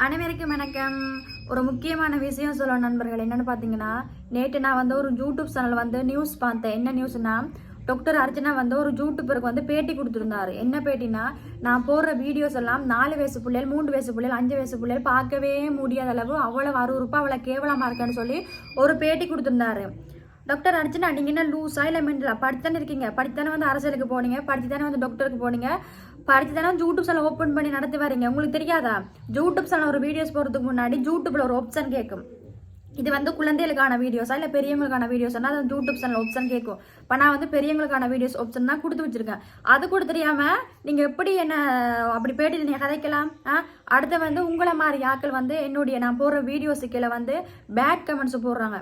அனைவருக்கும் வணக்கம். ஒரு முக்கியமான விஷயம் சொல்லணும் நண்பர்கள். என்னன்னு பார்த்தீங்கன்னா, நேற்று நான் வந்து ஒரு யூடியூப் சேனல் வந்து நியூஸ் பார்த்தேன். என்ன நியூஸ்னா, டாக்டர் அர்ச்சனா வந்து ஒரு யூடியூபருக்கு வந்து பேட்டி கொடுத்துருந்தாரு. என்ன பேட்டினா, நான் போடுற வீடியோஸ் எல்லாம் 4 வயசு பிள்ளைகள், 3 வயசு பிள்ளைகள், 5 வயசு பிள்ளைகள் பார்க்கவே முடியாத அளவு அவ்வளவு அருவருப்பா அவ்வளோ கேவலமாக இருக்கேன்னு சொல்லி ஒரு பேட்டி கொடுத்துருந்தாரு. டாக்டர் அர்ச்சனா, நீங்க என்ன லூஸா இல்லை மெண்டலா? படித்தானே இருக்கீங்க, படித்தானே வந்து அரசியலுக்கு போனீங்க, படிச்சுதானே வந்து டாக்டருக்கு போனீங்க, படிச்சுதானே யூடியூப் சேனல் ஓப்பன் பண்ணி நடத்தி வரீங்க. உங்களுக்கு தெரியாதா? யூடியூப் சேனல் ஒரு வீடியோஸ் போகிறதுக்கு முன்னாடி யூடியூப்ல ஒரு ஆப்ஷன் கேட்கும். இது வந்து குழந்தைகளுக்கான வீடியோஸா இல்லை பெரியவங்களுக்கான வீடியோஸ்னா அது யூடியூப் சேனல் ஆப்ஷன் கேட்கும். இப்போ நான் வந்து பெரியவங்களுக்கான வீடியோஸ் ஆப்ஷன் தான் கொடுத்து வச்சிருக்கேன். அது கூட தெரியாம நீங்க எப்படி என்ன அப்படி பேட்டியில் நீங்க கதைக்கலாம்? அடுத்து வந்து உங்களை மாதிரி ஆட்கள் வந்து என்னுடைய நான் போடுற வீடியோஸு கீழே வந்து பேட் கமெண்ட்ஸ் போடுறாங்க.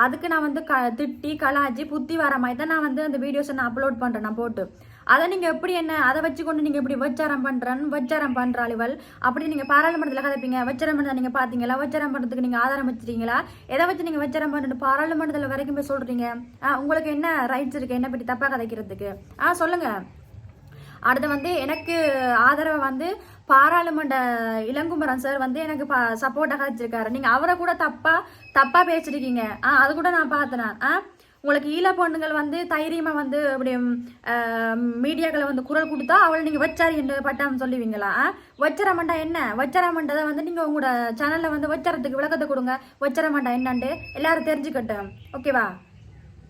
அதுக்கு நான் வந்து திட்டி கலாச்சி புத்தி வர மாதிரி தான் நான் வந்து அந்த வீடியோஸை நான் அப்லோட் பண்றேன். நான் போட்டு அதை நீங்க எப்படி என்ன அதை வச்சுக்கொண்டு நீங்க எப்படி வச்சாரம் பண்றாள் இவள் அப்படி நீங்க பாராளுமன்றத்தில் கதைப்பீங்க. வச்சாரம் பண்ண நீங்க பாத்தீங்களா? வச்சாரம் பண்றதுக்கு நீங்க ஆதாரம் வச்சிருக்கீங்களா? எதை வச்சு நீங்க வச்சாரம் பண்ணிட்டு பாராளுமன்றத்தில் வரைக்கும் போய் சொல்றீங்க? உங்களுக்கு என்ன ரைட்ஸ் இருக்கு என்ன பற்றி தப்பா கதைக்கிறதுக்கு? சொல்லுங்க. அடுத்து வந்து எனக்கு ஆதரவை வந்து பாராளுமன்ற இளங்குமரன் சார் வந்து எனக்கு சப்போர்ட்டாக வச்சிருக்காரு. நீங்க அவரை கூட தப்பா பேசிருக்கீங்க. அது கூட நான் பார்த்தேன். உங்களுக்கு ஈழ பொண்ணுங்கள் வந்து தைரியமா வந்து அப்படி மீடியாக்களை வந்து குரல் கொடுத்தா அவளை நீங்க வச்சாரி என்று பட்டம் சொல்லுவீங்களா? வச்சரமண்டா என்ன? வச்சரமண்டதை வந்து நீங்க உங்களோட சேனல்ல வந்து வச்சரத்துக்கு விளக்கத்தை கொடுங்க. வச்சரமண்டா என்னன்ட்டு எல்லாரும் தெரிஞ்சுக்கட்டும். ஓகேவா?